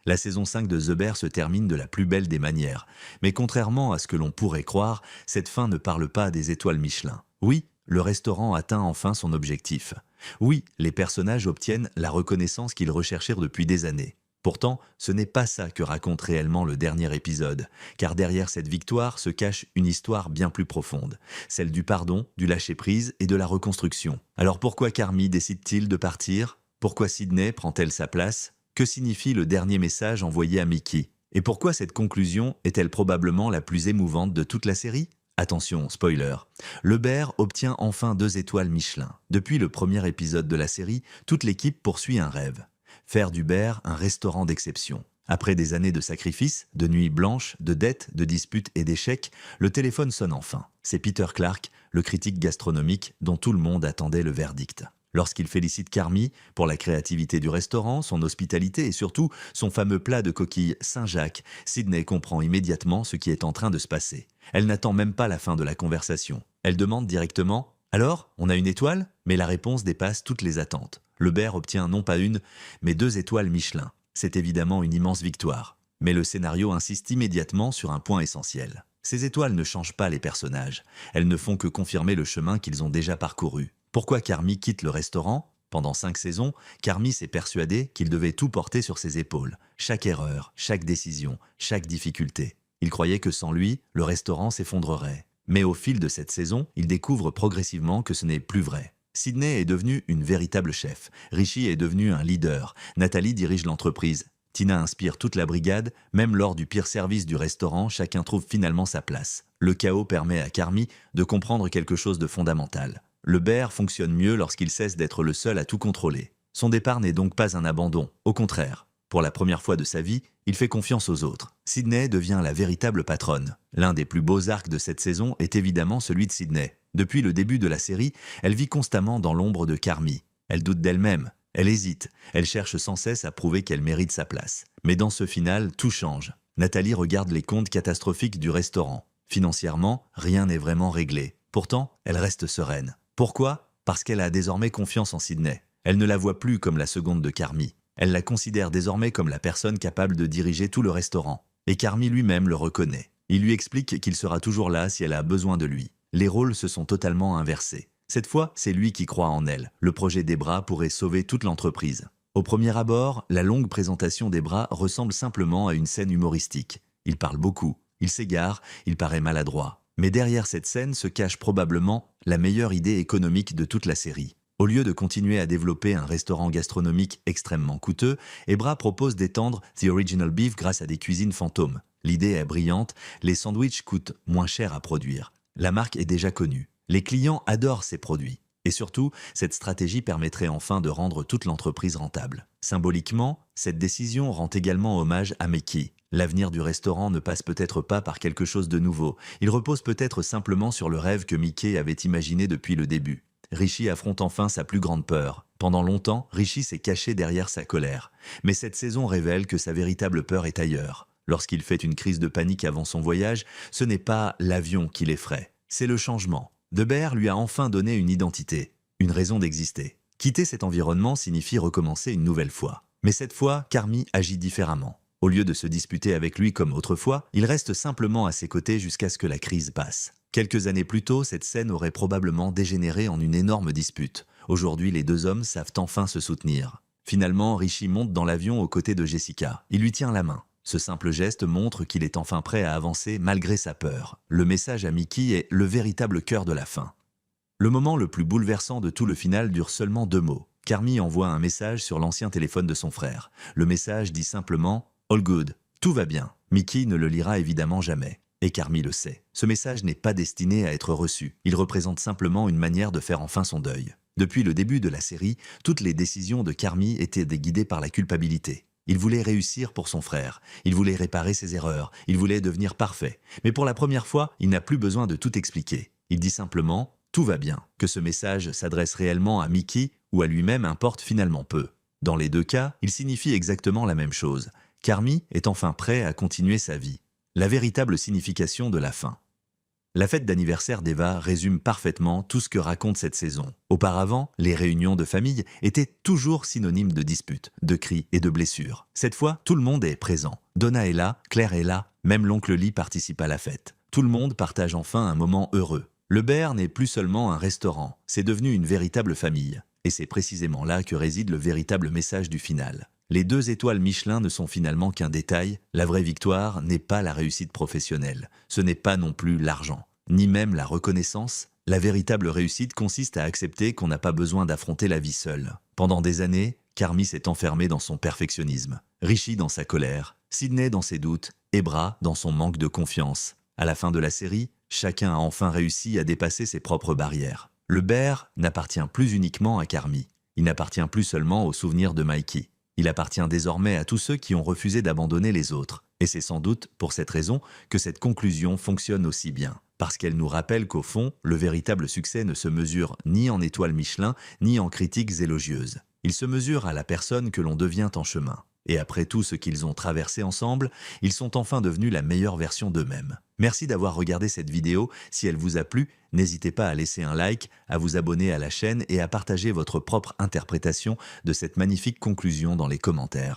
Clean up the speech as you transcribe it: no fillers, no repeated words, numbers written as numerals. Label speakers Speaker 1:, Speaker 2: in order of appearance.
Speaker 1: La saison 5 de The Bear se termine de la plus belle des manières. Mais contrairement à ce que l'on pourrait croire, cette fin ne parle pas des étoiles Michelin. Oui, le restaurant atteint enfin son objectif. Oui, les personnages obtiennent la reconnaissance qu'ils recherchèrent depuis des années. Pourtant, ce n'est pas ça que raconte réellement le dernier épisode, car derrière cette victoire se cache une histoire bien plus profonde, celle du pardon, du lâcher-prise et de la reconstruction. Alors pourquoi Carmy décide-t-il de partir? Pourquoi Sydney prend-elle sa place? Que signifie le dernier message envoyé à Mickey? Et pourquoi cette conclusion est-elle probablement la plus émouvante de toute la série? Attention, spoiler. Le Bear obtient enfin 2 étoiles Michelin. Depuis le premier épisode de la série, toute l'équipe poursuit un rêve. Faire du Bear un restaurant d'exception. Après des années de sacrifices, de nuits blanches, de dettes, de disputes et d'échecs, le téléphone sonne enfin. C'est Peter Clark, le critique gastronomique dont tout le monde attendait le verdict. Lorsqu'il félicite Carmy pour la créativité du restaurant, son hospitalité et surtout son fameux plat de coquilles Saint-Jacques, Sydney comprend immédiatement ce qui est en train de se passer. Elle n'attend même pas la fin de la conversation. Elle demande directement « Alors, on a une étoile ?» Mais la réponse dépasse toutes les attentes. Le Bear obtient non pas une, mais 2 étoiles Michelin. C'est évidemment une immense victoire. Mais le scénario insiste immédiatement sur un point essentiel. Ces étoiles ne changent pas les personnages. Elles ne font que confirmer le chemin qu'ils ont déjà parcouru. Pourquoi Carmy quitte le restaurant? Pendant 5 saisons, Carmy s'est persuadé qu'il devait tout porter sur ses épaules. Chaque erreur, chaque décision, chaque difficulté. Il croyait que sans lui, le restaurant s'effondrerait. Mais au fil de cette saison, il découvre progressivement que ce n'est plus vrai. Sydney est devenue une véritable chef. Richie est devenu un leader. Nathalie dirige l'entreprise. Tina inspire toute la brigade. Même lors du pire service du restaurant, chacun trouve finalement sa place. Le chaos permet à Carmy de comprendre quelque chose de fondamental. Le Bear fonctionne mieux lorsqu'il cesse d'être le seul à tout contrôler. Son départ n'est donc pas un abandon. Au contraire, pour la première fois de sa vie, il fait confiance aux autres. Sydney devient la véritable patronne. L'un des plus beaux arcs de cette saison est évidemment celui de Sydney. Depuis le début de la série, elle vit constamment dans l'ombre de Carmy. Elle doute d'elle-même, elle hésite, elle cherche sans cesse à prouver qu'elle mérite sa place. Mais dans ce final, tout change. Nathalie regarde les comptes catastrophiques du restaurant. Financièrement, rien n'est vraiment réglé. Pourtant, elle reste sereine. Pourquoi? Parce qu'elle a désormais confiance en Sydney. Elle ne la voit plus comme la seconde de Carmy. Elle la considère désormais comme la personne capable de diriger tout le restaurant. Et Carmy lui-même le reconnaît. Il lui explique qu'il sera toujours là si elle a besoin de lui. Les rôles se sont totalement inversés. Cette fois, c'est lui qui croit en elle. Le projet Debra pourrait sauver toute l'entreprise. Au premier abord, la longue présentation Debra ressemble simplement à une scène humoristique. Il parle beaucoup, il s'égare, il paraît maladroit. Mais derrière cette scène se cache probablement la meilleure idée économique de toute la série. Au lieu de continuer à développer un restaurant gastronomique extrêmement coûteux, Debra propose d'étendre The Original Beef grâce à des cuisines fantômes. L'idée est brillante, les sandwichs coûtent moins cher à produire. La marque est déjà connue. Les clients adorent ces produits. Et surtout, cette stratégie permettrait enfin de rendre toute l'entreprise rentable. Symboliquement, cette décision rend également hommage à Mickey. L'avenir du restaurant ne passe peut-être pas par quelque chose de nouveau. Il repose peut-être simplement sur le rêve que Mickey avait imaginé depuis le début. Richie affronte enfin sa plus grande peur. Pendant longtemps, Richie s'est caché derrière sa colère. Mais cette saison révèle que sa véritable peur est ailleurs. Lorsqu'il fait une crise de panique avant son voyage, ce n'est pas l'avion qui l'effraie, c'est le changement. The Bear lui a enfin donné une identité, une raison d'exister. Quitter cet environnement signifie recommencer une nouvelle fois. Mais cette fois, Carmy agit différemment. Au lieu de se disputer avec lui comme autrefois, il reste simplement à ses côtés jusqu'à ce que la crise passe. Quelques années plus tôt, cette scène aurait probablement dégénéré en une énorme dispute. Aujourd'hui, les 2 hommes savent enfin se soutenir. Finalement, Richie monte dans l'avion aux côtés de Jessica. Il lui tient la main. Ce simple geste montre qu'il est enfin prêt à avancer malgré sa peur. Le message à Mickey est le véritable cœur de la fin. Le moment le plus bouleversant de tout le final dure seulement 2 mots. Carmy envoie un message sur l'ancien téléphone de son frère. Le message dit simplement « All good », tout va bien. Mickey ne le lira évidemment jamais. Et Carmy le sait. Ce message n'est pas destiné à être reçu. Il représente simplement une manière de faire enfin son deuil. Depuis le début de la série, toutes les décisions de Carmy étaient guidées par la culpabilité. Il voulait réussir pour son frère, il voulait réparer ses erreurs, il voulait devenir parfait. Mais pour la première fois, il n'a plus besoin de tout expliquer. Il dit simplement « tout va bien ». Que ce message s'adresse réellement à Mickey ou à lui-même importe finalement peu. Dans les 2 cas, il signifie exactement la même chose. Carmy est enfin prêt à continuer sa vie. La véritable signification de la fin. La fête d'anniversaire d'Eva résume parfaitement tout ce que raconte cette saison. Auparavant, les réunions de famille étaient toujours synonymes de disputes, de cris et de blessures. Cette fois, tout le monde est présent. Donna est là, Claire est là, même l'oncle Lee participe à la fête. Tout le monde partage enfin un moment heureux. Le Bear n'est plus seulement un restaurant, c'est devenu une véritable famille. Et c'est précisément là que réside le véritable message du final. Les 2 étoiles Michelin ne sont finalement qu'un détail, la vraie victoire n'est pas la réussite professionnelle, ce n'est pas non plus l'argent, ni même la reconnaissance. La véritable réussite consiste à accepter qu'on n'a pas besoin d'affronter la vie seule. Pendant des années, Carmy s'est enfermé dans son perfectionnisme, Richie dans sa colère, Sydney dans ses doutes, Ebra dans son manque de confiance. À la fin de la série, chacun a enfin réussi à dépasser ses propres barrières. Le Bear n'appartient plus uniquement à Carmy, il n'appartient plus seulement aux souvenirs de Mikey. Il appartient désormais à tous ceux qui ont refusé d'abandonner les autres. Et c'est sans doute pour cette raison que cette conclusion fonctionne aussi bien. Parce qu'elle nous rappelle qu'au fond, le véritable succès ne se mesure ni en étoiles Michelin, ni en critiques élogieuses. Il se mesure à la personne que l'on devient en chemin. Et après tout ce qu'ils ont traversé ensemble, ils sont enfin devenus la meilleure version d'eux-mêmes. Merci d'avoir regardé cette vidéo. Si elle vous a plu, n'hésitez pas à laisser un like, à vous abonner à la chaîne et à partager votre propre interprétation de cette magnifique conclusion dans les commentaires.